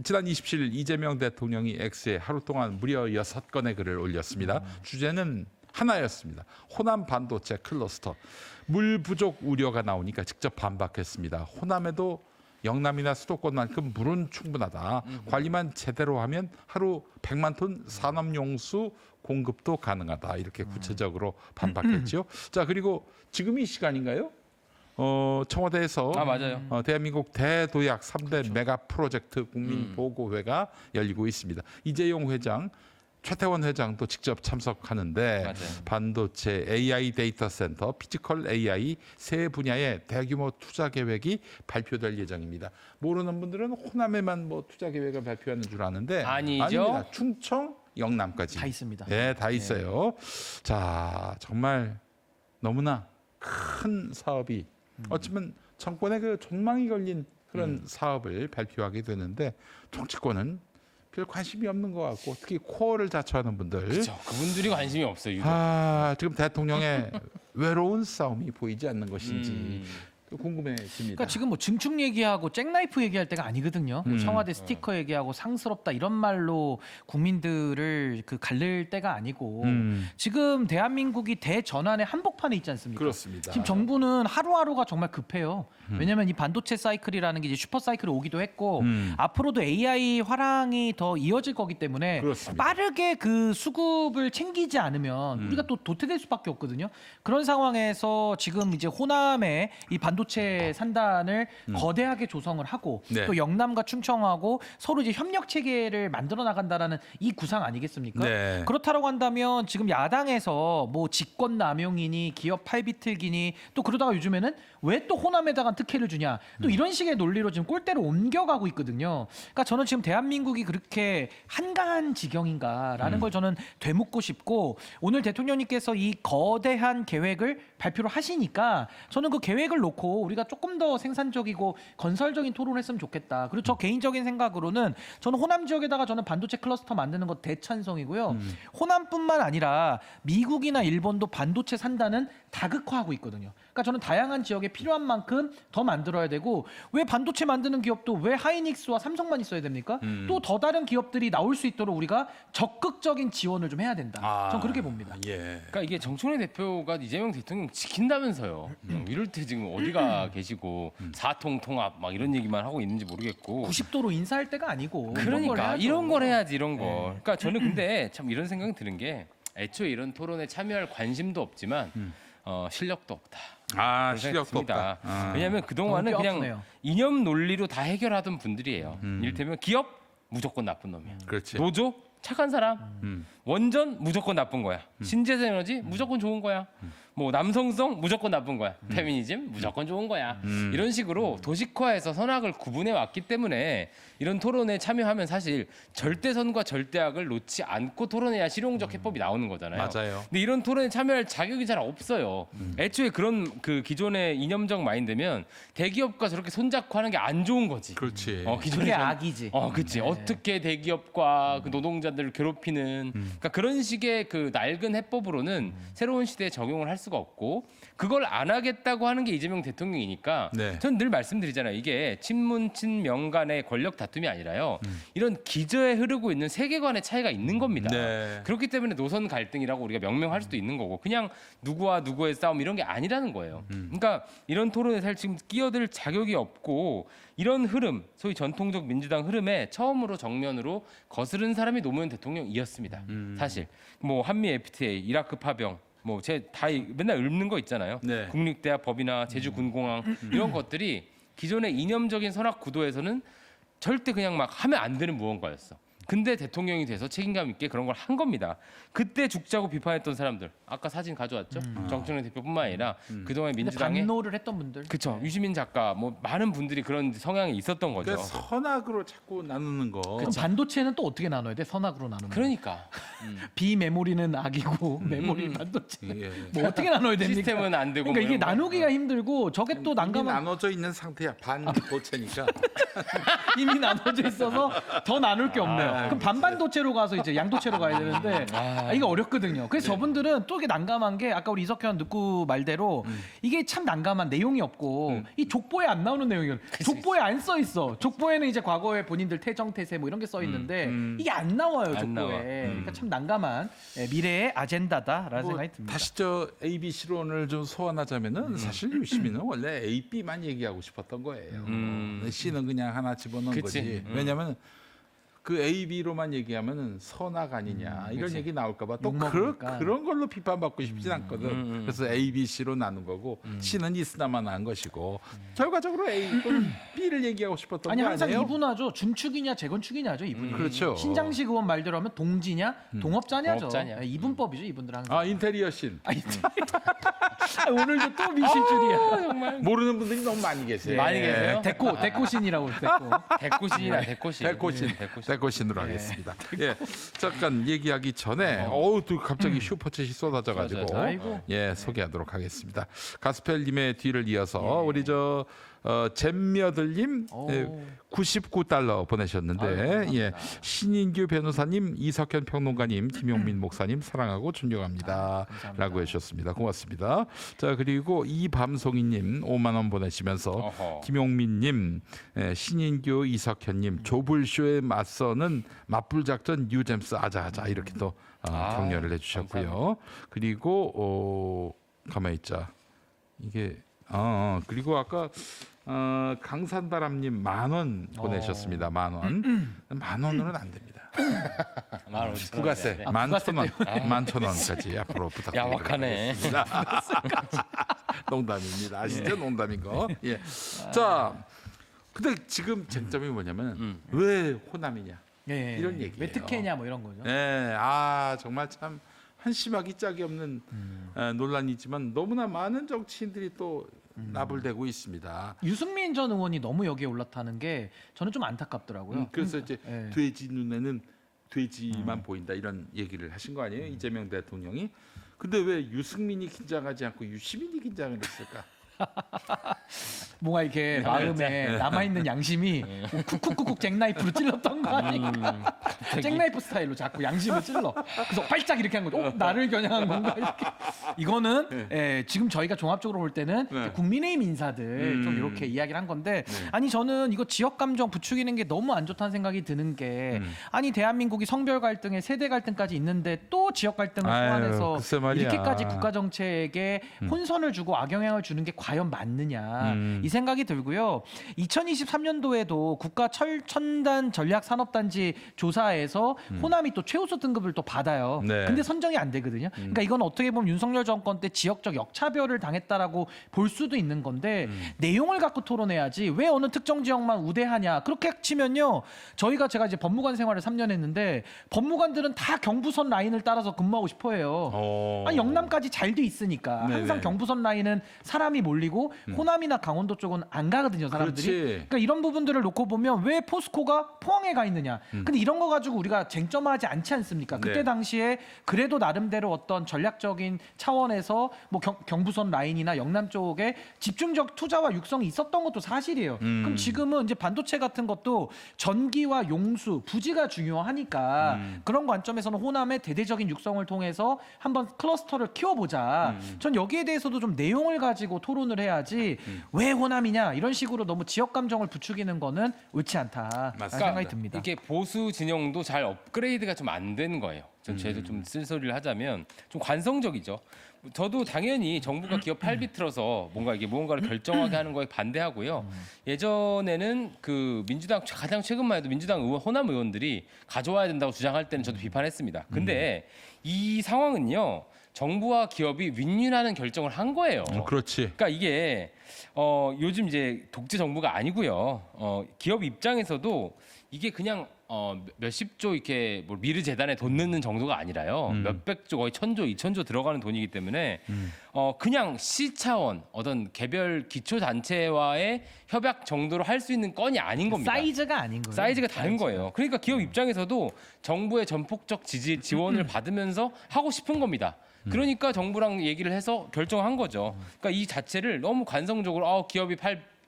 지난 27일 이재명 대통령이 X에 하루 동안 무려 6건의 글을 올렸습니다. 주제는 하나였습니다. 호남 반도체 클러스터. 물 부족 우려가 나오니까 직접 반박했습니다. 호남에도 영남이나 수도권만큼 물은 충분하다. 관리만 제대로 하면 하루 100만 톤 산업용수 공급도 가능하다. 이렇게 구체적으로 반박했죠. 자, 그리고 지금 이 시간인가요? 청와대에서 맞아요. 대한민국 대도약 3대 메가 프로젝트 국민보고회가 열리고 있습니다. 이재용 회장, 최태원 회장도 직접 참석하는데 맞아요. 반도체 AI 데이터 센터, 피지컬 AI 세 분야의 대규모 투자 계획이 발표될 예정입니다. 모르는 분들은 호남에만 뭐 투자 계획을 발표하는 줄 아는데 아니죠. 아닙니다. 충청, 영남까지 다 있습니다. 네, 다 있어요. 자, 정말 너무나 큰 사업이 어쩌면 정권의 그 존망이 걸린 그런 사업을 발표하게 되는데 정치권은 별 관심이 없는 것 같고 특히 코어를 자처하는 분들 그렇죠. 그분들이 관심이 없어요. 유독. 지금 대통령의 외로운 싸움이 보이지 않는 것인지 궁금해집니다. 그러니까 지금 뭐 증축 얘기하고 잭나이프 얘기할 때가 아니거든요. 청와대 스티커 얘기하고 상스럽다 이런 말로 국민들을 그 갈릴 때가 아니고 지금 대한민국이 대전환의 한복판에 있지 않습니까? 그렇습니다. 지금 정부는 하루하루가 정말 급해요. 왜냐하면 이 반도체 사이클이라는 게 이제 슈퍼 사이클이 오기도 했고 앞으로도 AI 화랑이 더 이어질 거기 때문에 그렇습니다. 빠르게 그 수급을 챙기지 않으면 우리가 또 도태될 수밖에 없거든요. 그런 상황에서 지금 이제 호남에 이 반도체 산단을 거대하게 조성을 하고 네. 또 영남과 충청하고 서로 이제 협력 체계를 만들어 나간다라는 이 구상 아니겠습니까? 네. 그렇다고 한다면 지금 야당에서 뭐 직권 남용이니 기업 팔비틀기니 또 그러다가 요즘에는 왜 또 호남에다가 특혜를 주냐 또 이런 식의 논리로 지금 꼴대로 옮겨가고 있거든요. 그러니까 저는 지금 대한민국이 그렇게 한가한 지경인가라는 걸 저는 되묻고 싶고 오늘 대통령님께서 이 거대한 계획을 발표를 하시니까 저는 그 계획을 놓고 우리가 조금 더 생산적이고 건설적인 토론을 했으면 좋겠다. 그리고 저 개인적인 생각으로는 저는 호남 지역에다가 저는 반도체 클러스터 만드는 거 대찬성이고요. 호남뿐만 아니라 미국이나 일본도 반도체 산다는 다극화하고 있거든요. 그러니까 저는 다양한 지역에 필요한 만큼 더 만들어야 되고 왜 반도체 만드는 기업도 왜 하이닉스와 삼성만 있어야 됩니까? 또 더 다른 기업들이 나올 수 있도록 우리가 적극적인 지원을 좀 해야 된다. 전 그렇게 봅니다. 예. 그러니까 이게 정청래 대표가 이재명 대통령 지킨다면서요. 이럴 때 지금 어디가 계시고 사통 통합 막 이런 얘기만 하고 있는지 모르겠고. 90도로 인사할 때가 아니고 그러니까 이런 걸 해야지 이런 거. 네. 그러니까 저는 근데 참 이런 생각이 드는 게 애초에 이런 토론에 참여할 관심도 없지만 실력도 없다. 그런 생각이 실력도 듭니다. 없다. 왜냐하면 그동안은 너무 그냥 뼈아프네요. 이념 논리로 다 해결하던 분들이에요. 이를테면 기업 무조건 나쁜 놈이야. 그렇지. 노조 착한 사람. 원전 무조건 나쁜 거야. 신재생 에너지 무조건 좋은 거야. 뭐 남성성 무조건 나쁜 거야. 페미니즘 무조건 좋은 거야. 이런 식으로 도식화해서 선악을 구분해 왔기 때문에 이런 토론에 참여하면 사실 절대선과 절대악을 놓지 않고 토론해야 실용적 해법이 나오는 거잖아요. 맞아요. 근데 이런 토론에 참여할 자격이 잘 없어요. 애초에 그런 그 기존의 이념적 마인드면 대기업과 저렇게 손잡고 하는 게 안 좋은 거지. 그렇지. 기존에 그게 악이지. 그치. 어떻게 대기업과 그 노동자들을 괴롭히는 그러니까 그런 식의 그 낡은 해법으로는 새로운 시대에 적용을 할 수가 없고 그걸 안 하겠다고 하는 게 이재명 대통령이니까 네. 전 늘 말씀드리잖아요. 이게 친문 친명 간의 권력 다툼이 아니라요. 이런 기저에 흐르고 있는 세계관의 차이가 있는 겁니다. 네. 그렇기 때문에 노선 갈등이라고 우리가 명명할 수도 있는 거고 그냥 누구와 누구의 싸움 이런 게 아니라는 거예요. 그러니까 이런 토론에 사실 지금 끼어들 자격이 없고 이런 흐름, 소위 전통적 민주당 흐름에 처음으로 정면으로 거스른 사람이 노무현 대통령이었습니다. 사실 뭐 한미 FTA, 이라크 파병, 뭐 제 다 맨날 읊는 거 있잖아요. 네. 국립대학 법이나 제주군공항 이런 것들이 기존의 이념적인 선악 구도에서는 절대 그냥 막 하면 안 되는 무언가였어. 근데 대통령이 돼서 책임감 있게 그런 걸 한 겁니다. 그때 죽자고 비판했던 사람들, 아까 사진 가져왔죠. 정청래 대표뿐만 아니라 그동안 근데 민주당의 반노를 했던 분들. 그쵸 유시민 작가 뭐 많은 분들이 그런 성향이 있었던 거죠. 그러니까 선악으로 자꾸 나누는 거. 그럼 반도체는 또 어떻게 나눠야 돼? 선악으로 나누면. 그러니까 비메모리는 악이고 메모리 반도체. 예. 뭐 어떻게 나눠야 됩니까? 시스템은 안 되고 그러니까 뭐 이게 이런 거. 나누기가 힘들고 저게 또 이미 난감한 나눠져 있는 상태야. 반도체니까. 이미 나눠져 있어서 더 나눌 게 없네요. 그럼 반반도체로 가서 이제 양도체로 가야 되는데 이게 어렵거든요. 그래서 저분들은 또 이게 난감한 게 아까 우리 이석현 듣고 말대로 이게 참 난감한 내용이 없고 이 족보에 안 나오는 내용이에요. 족보에 안 써 있어. 족보에는 이제 과거에 본인들 태정 태세 뭐 이런 게 써 있는데 이게 안 나와요. 족보에. 안 나와. 그러니까 참 난감한 미래의 아젠다다라는 뭐 생각이 듭니다. 다시 저 ABC론을 좀 소환하자면은 사실 유시민은 원래 A, B만 얘기하고 싶었던 거예요. C는 그냥 하나 집어넣은 그치. 거지. 왜냐하면 그 A, B로만 얘기하면은 선악 아니냐 이런 그치. 얘기 나올까봐 또 욕먹으니까. 그런 걸로 비판받고 싶진 않거든. 그래서 A, B, C로 나눈 거고 C는 있으나만 한 것이고 결과적으로 A 또는 B를 얘기하고 싶었던 아니 거 항상 아니에요? 이분하죠. 중축이냐 재건축이냐죠. 이분이. 그렇죠. 신장식 의원 말대로 하면 동지냐 동업자냐죠. 동업자냐. 네, 이분법이죠. 이분들은 항상. 아 인테리어 신 오늘도 또 미실 줄이야. 정말 모르는 분들이 너무 많이 계세요. 많이 계세요? 데코신이라고 데코. 대코신이나 대코신. 대코신으로 하겠습니다. 예, 잠깐 얘기하기 전에 또 갑자기 슈퍼챗이 쏟아져가지고 맞아요. 아이고. 예 소개하도록 하겠습니다. 가스펠님의 뒤를 이어서 우리 저 잼며들님 오. 99달러 보내셨는데 아유, 예 신인규 변호사님, 이석현 평론가님, 김용민 목사님 사랑하고 존경합니다. 감사합니다. 라고 해주셨습니다. 고맙습니다. 자 그리고 이밤송이님 5만 원 보내시면서 어허. 김용민님, 신인규, 이석현님 조불쇼에 맞서는 맞불 작전 뉴잼스 아자아자 이렇게 또 격려를 해주셨고요. 그리고 가만히 있자 이게 그리고 아까 강산바람님 10,000원 보내셨습니다. 10,000원. 10,000원으로는 안 됩니다. 15,000원. 부가세 네. 11,000원, 11,000원까지 앞으로 부탁드립니다. 야박하네. 농담입니다. 아시죠? 농담인 거. 예. 자, 근데 지금 쟁점이 뭐냐면 왜 호남이냐? 예, 이런 얘기예요. 왜 특혜냐 뭐 이런 거죠. 예, 정말 참 한심하기 짝이 없는 논란이지만 너무나 많은 정치인들이 또 나불대고 있습니다. 유승민 전 의원이 너무 여기에 올라타는 게 저는 좀 안타깝더라고요. 그래서 이제 예. 돼지 눈에는 돼지만 보인다 이런 얘기를 하신 거 아니에요? 이재명 대통령이. 근데 왜 유승민이 긴장하지 않고 유시민이 긴장을 했을까? 뭔가 이렇게 마음에 남아있는 양심이 쿡쿡쿡쿡 잭나이프로 찔렀던 거 아닌가. 잭나이프 스타일로 자꾸 양심을 찔러. 그래서 발작 이렇게 한 거죠. 나를 겨냥한 건가 이렇게. 이거는 지금 저희가 종합적으로 볼 때는 네. 국민의힘 인사들 좀 이렇게 이야기를 한 건데 아니 저는 이거 지역 감정 부추기는 게 너무 안 좋다는 생각이 드는 게 아니 대한민국이 성별 갈등에 세대 갈등까지 있는데 또 지역 갈등을 아유, 소환해서 글쎄 말이야. 이렇게까지 국가 정책에 혼선을 주고 악영향을 주는 게 과연 맞느냐 이 생각이 들고요. 2023년도에도 국가 첨단 전략 산업단지 조사에서 호남이 또 최우수 등급을 또 받아요. 네. 근데 선정이 안 되거든요. 그러니까 이건 어떻게 보면 윤석열 정권 때 지역적 역차별을 당했다라고 볼 수도 있는 건데 내용을 갖고 토론해야지 왜 어느 특정 지역만 우대하냐. 그렇게 치면요. 제가 이제 법무관 생활을 3년 했는데 법무관들은 다 경부선 라인을 따라서 근무하고 싶어 해요. 아니 영남까지 잘 돼 있으니까 항상 네네. 경부선 라인은 사람이 몰리고 호남이나 강원도 쪽은 안 가거든요 사람들이. 그렇지. 그러니까 이런 부분들을 놓고 보면 왜 포스코가 포항에 가 있느냐. 근데 이런 거 가지고 우리가 쟁점하지 않지 않습니까? 그때 네. 당시에 그래도 나름대로 어떤 전략적인 차원에서 뭐 경부선 라인이나 영남 쪽에 집중적 투자와 육성이 있었던 것도 사실이에요. 그럼 지금은 이제 반도체 같은 것도 전기와 용수, 부지가 중요하니까 그런 관점에서는 호남의 대대적인 육성을 통해서 한번 클러스터를 키워보자. 전 여기에 대해서도 좀 내용을 가지고 토론을 해야지 왜 호남이냐 이런 식으로 너무 지역 감정을 부추기는 거는 옳지 않다라는 맞습니다. 생각이 듭니다. 이게 보수 진영도 잘 업그레이드가 좀 안 된 거예요. 저희도 좀 쓸소리를 하자면 좀 관성적이죠. 저도 당연히 정부가 기업 팔비 틀어서 뭔가 이게 무언가를 결정하게 하는 거에 반대하고요. 예전에는 그 민주당 가장 최근만 해도 민주당 호남 의원들이 가져와야 된다고 주장할 때는 저도 비판했습니다. 근데 이 상황은요. 정부와 기업이 윈윈하는 결정을 한 거예요. 그렇지. 그러니까 이게 요즘 이제 독재 정부가 아니고요. 기업 입장에서도 이게 그냥 몇십조 이렇게 뭐 미르 재단에 돈 넣는 정도가 아니라요. 몇백조 거의 1,000조, 2,000조 들어가는 돈이기 때문에 그냥 시 차원 어떤 개별 기초 단체와의 협약 정도로 할 수 있는 건이 아닌 겁니다. 사이즈가 아닌 거예요. 사이즈가 다른 거예요. 그러니까 기업 입장에서도 정부의 전폭적 지원을 받으면서 하고 싶은 겁니다. 그러니까 정부랑 얘기를 해서 결정한 거죠. 그러니까 이 자체를 너무 관성적으로 기업이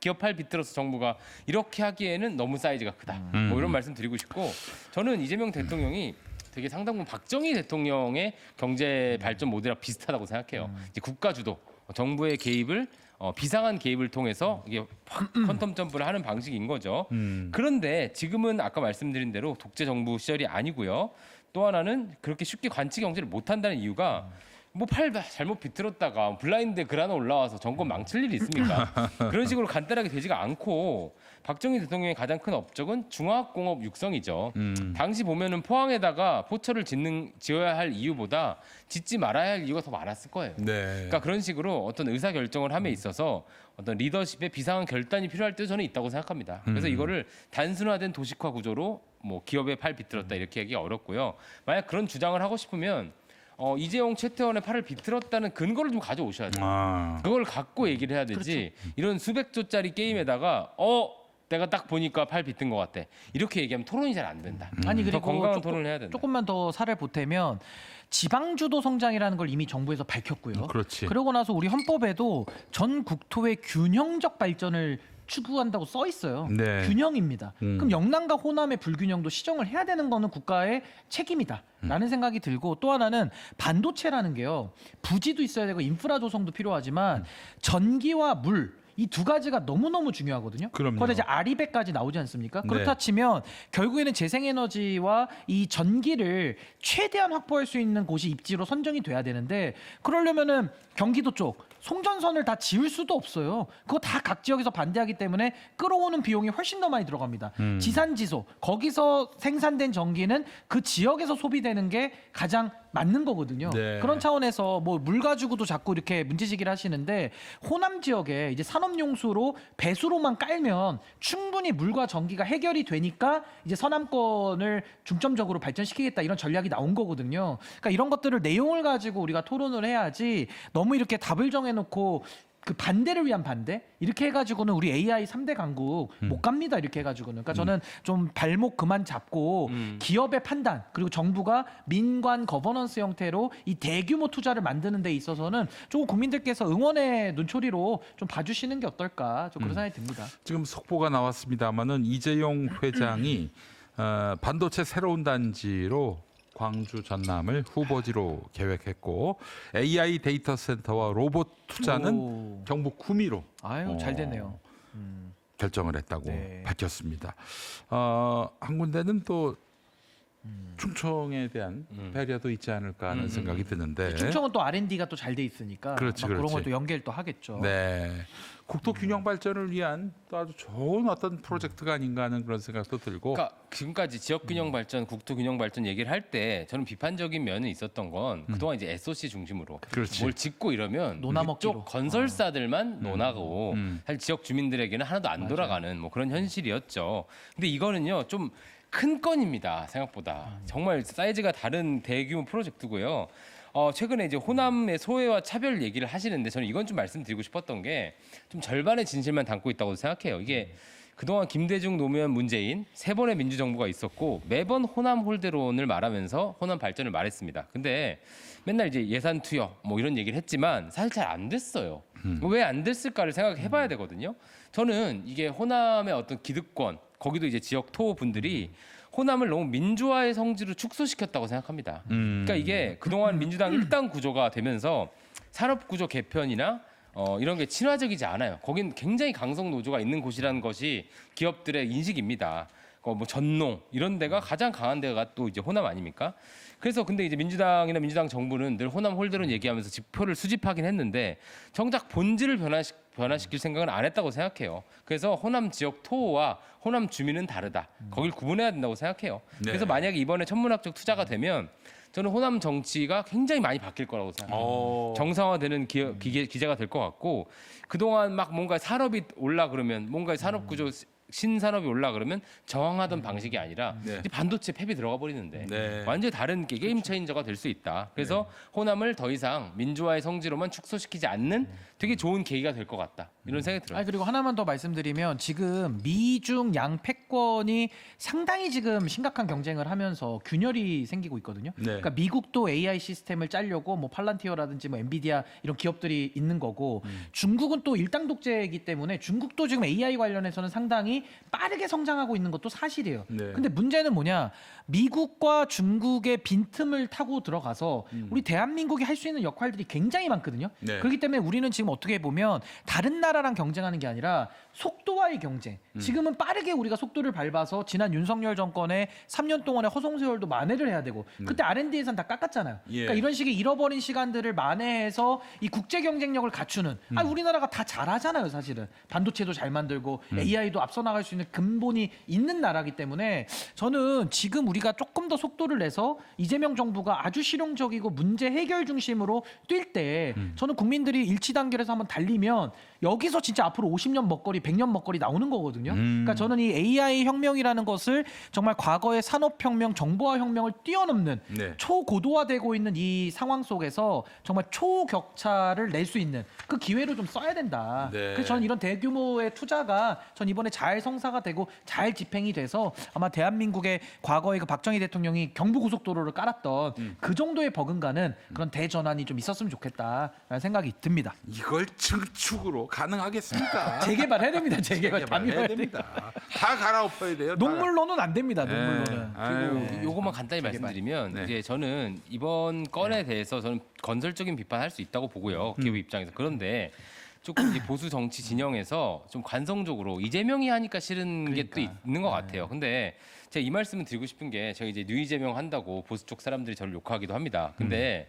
기업 팔 비틀어서 정부가 이렇게 하기에는 너무 사이즈가 크다. 뭐 이런 말씀 드리고 싶고 저는 이재명 대통령이 되게 상당 부분 박정희 대통령의 경제 발전 모델이랑 비슷하다고 생각해요. 이제 국가 주도, 정부의 개입을 비상한 개입을 통해서 이게 확 퀀텀 점프를 하는 방식인 거죠. 그런데 지금은 아까 말씀드린 대로 독재 정부 시절이 아니고요. 또 하나는 그렇게 쉽게 관치 경제를 못 한다는 이유가 뭐 팔 잘못 비틀었다가 블라인드 글 하나 올라와서 정권 망칠 일이 있습니까? 그런 식으로 간단하게 되지가 않고 박정희 대통령의 가장 큰 업적은 중화학공업 육성이죠. 당시 보면은 포항에다가 포철을 지어야 할 이유보다 짓지 말아야 할 이유가 더 많았을 거예요. 네. 그러니까 그런 식으로 어떤 의사 결정을 함에 있어서 어떤 리더십의 비상한 결단이 필요할 때도 저는 있다고 생각합니다. 그래서 이거를 단순화된 도식화 구조로 뭐 기업의 팔 비틀었다 이렇게 하기 어렵고요. 만약 그런 주장을 하고 싶으면 이재용 최태원의 팔을 비틀었다는 근거를 좀 가져오셔야 돼요. 그걸 갖고 얘기를 해야 되지. 이런 수백 조짜리 게임에다가 내가 딱 보니까 팔 비튼 것 같아. 이렇게 얘기하면 토론이 잘 안 된다. 아니 더 그리고 건강한 토론을 해야 된다. 조금만 더 살을 보태면 지방주도 성장이라는 걸 이미 정부에서 밝혔고요. 그렇지. 그러고 나서 우리 헌법에도 전 국토의 균형적 발전을 추구한다고 써 있어요. 네. 균형입니다. 그럼 영남과 호남의 불균형도 시정을 해야 되는 거는 국가의 책임이다라는 생각이 들고 또 하나는 반도체라는 게요. 부지도 있어야 되고 인프라 조성도 필요하지만 전기와 물 이 두 가지가 너무너무 중요하거든요. 그럼요. 거기다 이제 아리백까지 나오지 않습니까? 네. 그렇다 치면 결국에는 재생에너지와 이 전기를 최대한 확보할 수 있는 곳이 입지로 선정이 돼야 되는데 그러려면은 경기도 쪽 송전선을 다 지을 수도 없어요. 그거 다 각 지역에서 반대하기 때문에 끌어오는 비용이 훨씬 더 많이 들어갑니다. 지산지소 거기서 생산된 전기는 그 지역에서 소비되는 게 가장 맞는 거거든요. 네. 그런 차원에서 뭐 물 가지고도 자꾸 이렇게 문제제기를 하시는데 호남 지역에 이제 산업용수로 배수로만 깔면 충분히 물과 전기가 해결이 되니까 이제 서남권을 중점적으로 발전시키겠다 이런 전략이 나온 거거든요. 그러니까 이런 것들을 내용을 가지고 우리가 토론을 해야지 너무 이렇게 답을 정해놓고 그 반대를 위한 반대 이렇게 해가지고는 우리 AI 3대 강국 못 갑니다 이렇게 해가지고는 그러니까 저는 좀 발목 그만 잡고 기업의 판단 그리고 정부가 민관 거버넌스 형태로 이 대규모 투자를 만드는 데 있어서는 조금 국민들께서 응원의 눈초리로 좀 봐주시는 게 어떨까 좀 그런 생각이 듭니다. 지금 속보가 나왔습니다마는 이재용 회장이 반도체 새로운 단지로 광주 전남을 후보지로 계획했고 AI 데이터 센터와 로봇 투자는 오. 경북 구미로 아유 잘 됐네요. 결정을 했다고 네. 밝혔습니다. 한 군데는 또 충청에 대한 배려도 있지 않을까 하는 생각이 드는데. 충청은 또 R&D가 또 잘 돼 있으니까 그렇지, 그런 그렇지. 걸 또 연계를 또 하겠죠. 네. 국토 균형 발전을 위한 또 아주 좋은 어떤 프로젝트가 아닌가 하는 그런 생각도 들고. 그러니까 지금까지 지역 균형 발전, 국토 균형 발전 얘기를 할 때 저는 비판적인 면은 있었던 건 그동안 이제 SOC 중심으로 그렇지. 뭘 짓고 이러면 논아먹기로. 그쪽 건설사들만 논하고 사실 지역 주민들에게는 하나도 안 돌아가는 뭐 그런 현실이었죠. 근데 이거는요 좀 큰 건입니다 생각보다 정말 사이즈가 다른 대규모 프로젝트고요. 최근에 이제 호남의 소외와 차별 얘기를 하시는데 저는 이건 좀 말씀드리고 싶었던 게 좀 절반의 진실만 담고 있다고 생각해요. 이게 그동안 김대중, 노무현, 문재인 세 번의 민주정부가 있었고 매번 호남 홀대론을 말하면서 호남 발전을 말했습니다. 근데 맨날 이제 예산 투여 뭐 이런 얘기를 했지만 사실 잘 안 됐어요. 왜 안 됐을까를 생각해봐야 되거든요. 저는 이게 호남의 어떤 기득권 거기도 이제 지역 토 분들이 호남을 너무 민주화의 성지로 축소시켰다고 생각합니다. 그러니까 이게 그동안 민주당 일당 구조가 되면서 산업구조 개편이나 이런 게 친화적이지 않아요. 거긴 굉장히 강성 노조가 있는 곳이라는 것이 기업들의 인식입니다. 뭐 전농 이런 데가 가장 강한 데가 또 이제 호남 아닙니까? 그래서 근데 이제 민주당이나 민주당 정부는 늘 호남 홀대론 얘기하면서 지표를 수집하긴 했는데 정작 본질을 변화시킬 생각은 안 했다고 생각해요. 그래서 호남 지역 토호와 호남 주민은 다르다. 거길 구분해야 된다고 생각해요. 네. 그래서 만약에 이번에 천문학적 투자가 되면 저는 호남 정치가 굉장히 많이 바뀔 거라고 생각해요. 정상화되는 기제가 될 것 같고 그동안 막 뭔가 산업이 올라 그러면 뭔가 산업 구조 신산업이 올라 그러면 저항하던 방식이 아니라 네. 이제 반도체 폐비 들어가 버리는데 네. 완전히 다른 게임 체인저가 될 수 있다. 그래서 호남을 더 이상 민주화의 성지로만 축소시키지 않는 되게 좋은 계기가 될 것 같다 이런 생각이 들어요. 아니 그리고 하나만 더 말씀드리면 지금 미중 양 패권이 상당히 지금 심각한 경쟁을 하면서 균열이 생기고 있거든요. 네. 그러니까 미국도 AI 시스템을 짜려고 뭐 팔란티어라든지 뭐 엔비디아 이런 기업들이 있는 거고 중국은 또 일당 독재이기 때문에 중국도 지금 AI 관련해서는 상당히 빠르게 성장하고 있는 것도 사실이에요. 네. 근데 문제는 뭐냐? 미국과 중국의 빈틈을 타고 들어가서 우리 대한민국이 할 수 있는 역할들이 굉장히 많거든요. 네. 그렇기 때문에 우리는 지금 어떻게 보면 다른 나라랑 경쟁하는 게 아니라 속도와의 경쟁. 지금은 빠르게 우리가 속도를 밟아서 지난 윤석열 정권의 3년 동안의 허송세월도 만회를 해야 되고 그때 R&D 예산 다 깎았잖아요. 예. 그러니까 이런 식의 잃어버린 시간들을 만회해서 이 국제 경쟁력을 갖추는 우리나라가 다 잘하잖아요, 사실은. 반도체도 잘 만들고 AI도 앞서 나갈 수 있는 근본이 있는 나라기 때문에 저는 지금 우리가 조금 더 속도를 내서 이재명 정부가 아주 실용적이고 문제 해결 중심으로 뛸 때 저는 국민들이 일치단결해서 한번 달리면 여기서 진짜 앞으로 50년 먹거리, 100년 먹거리 나오는 거거든요. 그러니까 저는 이 AI 혁명이라는 것을 정말 과거의 산업혁명, 정보화 혁명을 뛰어넘는 네. 초고도화되고 있는 이 상황 속에서 정말 초격차를 낼 수 있는 그 기회를 좀 써야 된다. 네. 그래서 저는 이런 대규모의 투자가 전 이번에 잘 성사가 되고 잘 집행이 돼서 아마 대한민국의 과거에 그 박정희 대통령이 경부고속도로를 깔았던 그 정도의 버금가는 그런 대전환이 좀 있었으면 좋겠다라는 생각이 듭니다. 이걸 증축으로 가능하겠습니까? 재개발해야 됩니다. 재개발 해야 됩니다. 다 갈아엎어야 돼요. 다. 녹물로는 안 됩니다. 네. 녹물로는. 아유. 그리고 요것만 간단히 재개발. 말씀드리면 네. 이제 저는 이번 건에 대해서 저는 건설적인 비판할 수 있다고 보고요. 기업 입장에서. 그런데 조금 이제 보수 정치 진영에서 좀 관성적으로 이재명이 하니까 싫은 게 또 그러니까. 있는 것 같아요. 근데 제가 이 말씀을 드리고 싶은 게 제가 이제 뉴 이재명 한다고 보수 쪽 사람들이 저를 욕하기도 합니다. 근데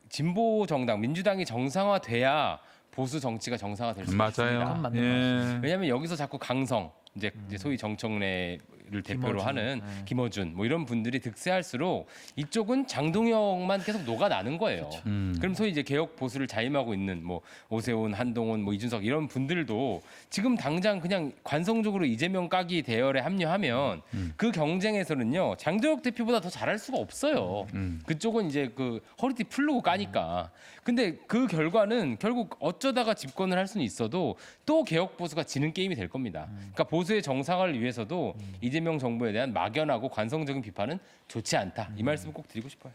진보 정당 민주당이 정상화돼야 보수 정치가 정상화될 수 있습니다. 맞아요. 그건 맞는 예. 왜냐하면 여기서 자꾸 강성 이제 소위 정청래를 대표로 김어준, 하는 네. 김어준 뭐 이런 분들이 득세할수록 이쪽은 장동혁만 계속 녹아나는 거예요. 그럼 소위 이제 개혁 보수를 자임하고 있는 뭐 오세훈, 한동훈, 뭐 이준석 이런 분들도 지금 당장 그냥 관성적으로 이재명 까기 대열에 합류하면 그 경쟁에서는요 장동혁 대표보다 더 잘할 수가 없어요. 그쪽은 이제 그 허리띠 풀르고 까니까. 근데 그 결과는 결국 어쩌다가 집권을 할 수는 있어도 또 개혁 보수가 지는 게임이 될 겁니다. 그러니까 보수의 정상화를 위해서도 이재명 정부에 대한 막연하고 관성적인 비판은 좋지 않다. 이 말씀을 꼭 드리고 싶어요.